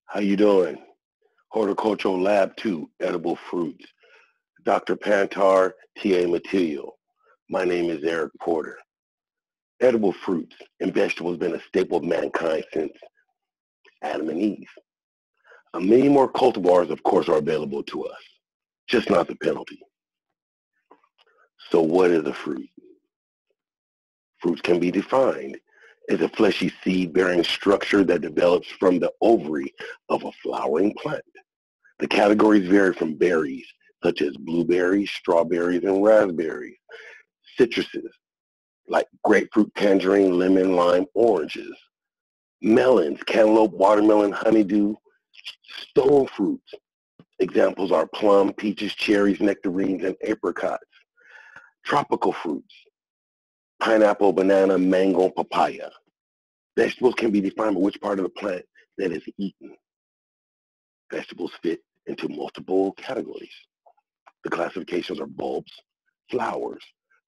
How you doing? Horticulture Lab 2, edible fruits. Dr. Panter, TA Material. My name is Eric Porter. Edible fruits and vegetables have been a staple of mankind since Adam and Eve. Many more cultivars, of course, are available to us, just not the penalty. So what is a fruit? Fruits can be defined as a fleshy seed-bearing structure that develops from the ovary of a flowering plant. The categories vary from berries, such as blueberries, strawberries, and raspberries, citruses, like grapefruit, tangerine, lemon, lime, oranges, melons, cantaloupe, watermelon, honeydew, stone fruits. Examples are plum, peaches, cherries, nectarines, and apricots. Tropical fruits, pineapple, banana, mango, papaya. Vegetables can be defined by which part of the plant that is eaten. Vegetables fit into multiple categories. The classifications are bulbs, flowers,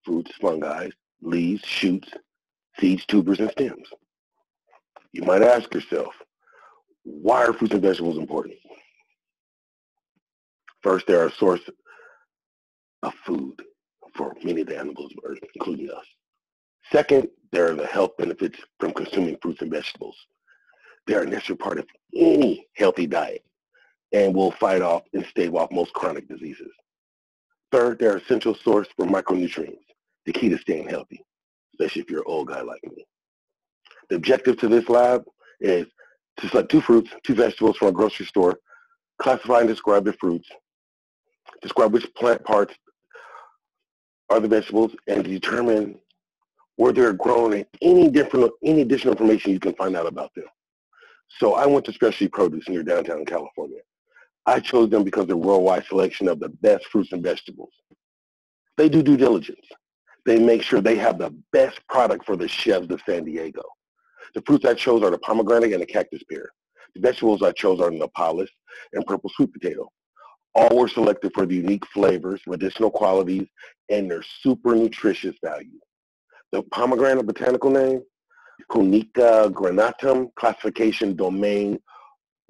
fruits, fungi, leaves, shoots, seeds, tubers, and stems. You might ask yourself, why are fruits and vegetables important? First, they're a source of food for many of the animals on Earth, including us. Second, there are the health benefits from consuming fruits and vegetables. They're a necessary part of any healthy diet and will fight off and stave off most chronic diseases. Third, they're an essential source for micronutrients, the key to staying healthy, especially if you're an old guy like me. The objective to this lab is to select 2 fruits, 2 vegetables from a grocery store, classify and describe the fruits, describe which plant parts are the vegetables, and determine where they're grown and any additional information you can find out about them. So I went to Specialty Produce near downtown California. I chose them because they're a worldwide selection of the best fruits and vegetables. They do due diligence. They make sure they have the best product for the chefs of San Diego. The fruits I chose are the pomegranate and the cactus pear. The vegetables I chose are the nopales and purple sweet potato. All were selected for the unique flavors, medicinal qualities, and their super nutritious value. The pomegranate botanical name, Punica granatum, classification domain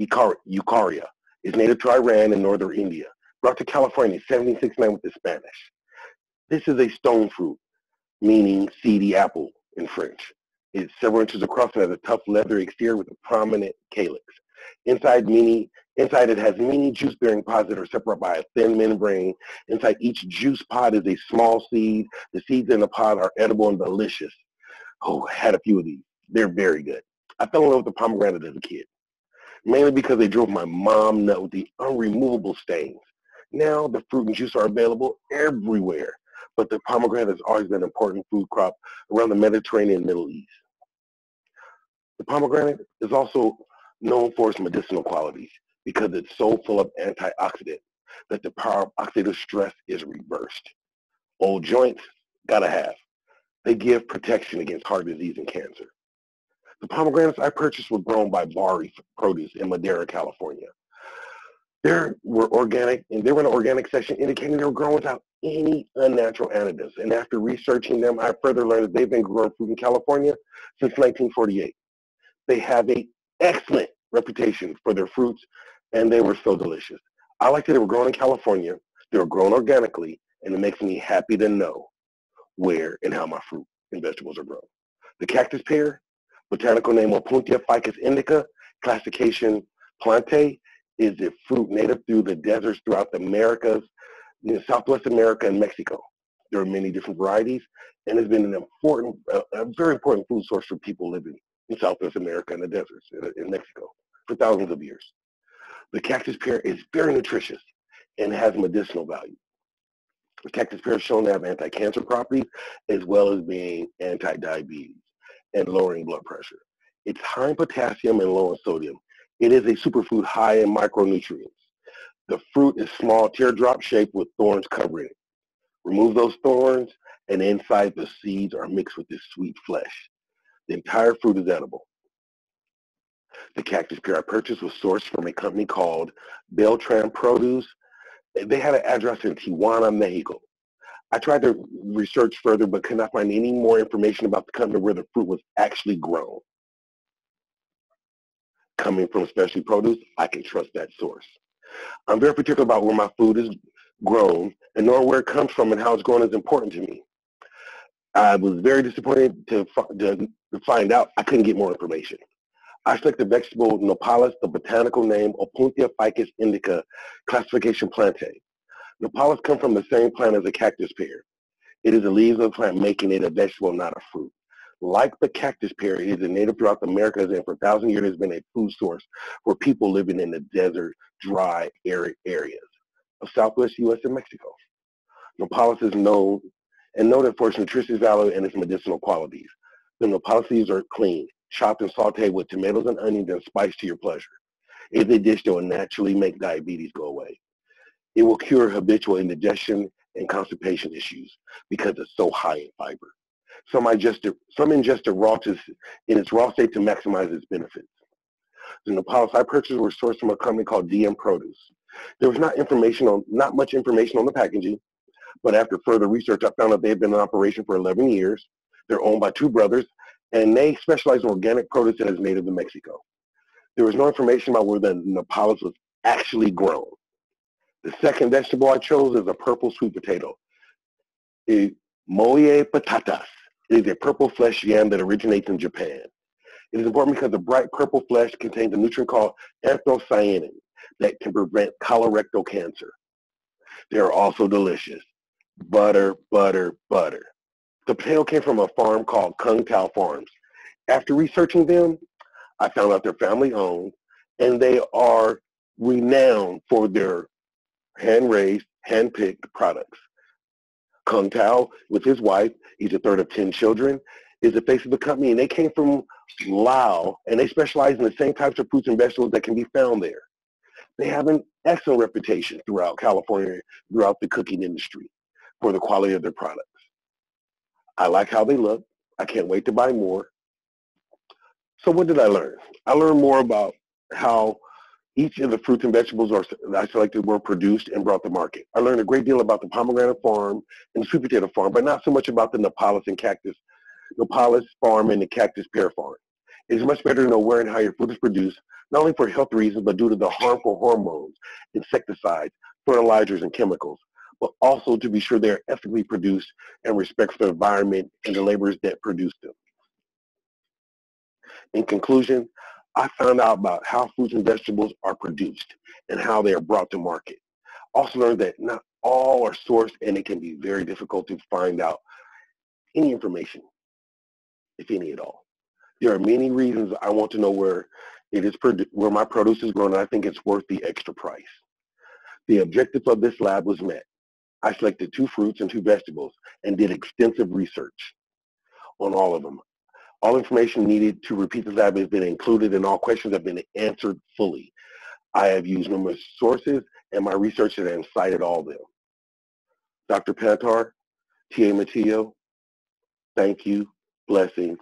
Eukarya, is native to Iran and northern India. Brought to California in 1769 with the Spanish. This is a stone fruit, meaning seedy apple in French. It's several inches across and has a tough leather exterior with a prominent calyx. Inside it has many juice-bearing pods that are separated by a thin membrane. Inside each juice pod is a small seed. The seeds in the pod are edible and delicious. Oh, I had a few of these. They're very good. I fell in love with the pomegranate as a kid, mainly because they drove my mom nuts with the unremovable stains. Now the fruit and juice are available everywhere, but the pomegranate has always been an important food crop around the Mediterranean and Middle East. The pomegranate is also known for its medicinal qualities because it's so full of antioxidants that the power of oxidative stress is reversed. Old joints, gotta have. They give protection against heart disease and cancer. The pomegranates I purchased were grown by Bari Produce in Madera, California. They were organic, and they were in an organic section indicating they were grown without any unnatural additives. And after researching them, I further learned that they've been growing fruit in California since 1948. They have an excellent reputation for their fruits, and they were so delicious. I like that they were grown in California, they were grown organically, and it makes me happy to know where and how my fruit and vegetables are grown. The cactus pear, botanical name Opuntia ficus indica, classification Plantae, is a fruit native through the deserts throughout the Americas, Southwest America and Mexico. There are many different varieties, and it's been a very important food source for people living in Southwest America and the deserts in Mexico for thousands of years. The cactus pear is very nutritious and has medicinal value. The cactus pear is shown to have anti-cancer properties as well as being anti-diabetes and lowering blood pressure. It's high in potassium and low in sodium. It is a superfood high in micronutrients. The fruit is small, teardrop shaped with thorns covering it. Remove those thorns, and inside the seeds are mixed with this sweet flesh. The entire fruit is edible. The cactus pear I purchased was sourced from a company called Beltran Produce. They had an address in Tijuana, Mexico. I tried to research further, but could not find any more information about the company where the fruit was actually grown. coming from specialty produce, I can trust that source. I'm very particular about where my food is grown, and knowing where it comes from and how it's grown is important to me. I was very disappointed to find out I couldn't get more information. I selected the vegetable Nopales, the botanical name Opuntia ficus indica, classification Plantae. Nopales come from the same plant as a cactus pear. It is the leaves of the plant making it a vegetable, not a fruit. Like the cactus pear, it is a native throughout the Americas, and for 1,000 years it has been a food source for people living in the desert, dry, arid areas of Southwest U.S. and Mexico. Nopales is known and noted for its nutritious value and its medicinal qualities. The Nopales leaves are clean, chopped and sauteed with tomatoes and onions and spiced to your pleasure. It is a dish that will naturally make diabetes go away. It will cure habitual indigestion and constipation issues because it's so high in fiber. Some ingest it raw in its raw state to maximize its benefits. The Nopales I purchased were sourced from a company called DM Produce. There was not much information on the packaging, but after further research, I found that they had been in operation for 11 years. They're owned by two brothers, and they specialize in organic produce that is native to Mexico. There was no information about where the Nopales was actually grown. The second vegetable I chose is a purple sweet potato, Moe patatas. It is a purple flesh yam that originates in Japan. It is important because the bright purple flesh contains a nutrient called anthocyanin that can prevent colorectal cancer. They are also delicious. Butter, butter, butter. The potato came from a farm called Kung Tao Farms. After researching them, I found out they're family owned, and they are renowned for their hand-raised, hand-picked products. Kung Tao, with his wife, he's a third of 10 children, is the face of the company, and they came from Laos, and they specialize in the same types of fruits and vegetables that can be found there. They have an excellent reputation throughout California, throughout the cooking industry, for the quality of their products. I like how they look. I can't wait to buy more. So what did I learn? I learned more about how each of the fruits and vegetables I selected were produced and brought to market. I learned a great deal about the pomegranate farm and the sweet potato farm, but not so much about the Nopales farm and the cactus pear farm. It is much better to know where and how your food is produced, not only for health reasons, but due to the harmful hormones, insecticides, fertilizers, and chemicals, but also to be sure they are ethically produced and respect for the environment and the laborers that produce them. In conclusion, I found out about how fruits and vegetables are produced and how they are brought to market. Also learned that not all are sourced, and it can be very difficult to find out any information, if any at all. There are many reasons I want to know where my produce is grown, and I think it's worth the extra price. The objective of this lab was met. I selected 2 fruits and 2 vegetables and did extensive research on all of them. All information needed to repeat the lab has been included, and all questions have been answered fully. I have used numerous sources, and my research has cited all of them. Dr. Panter, T.A. Matillo, thank you, blessings,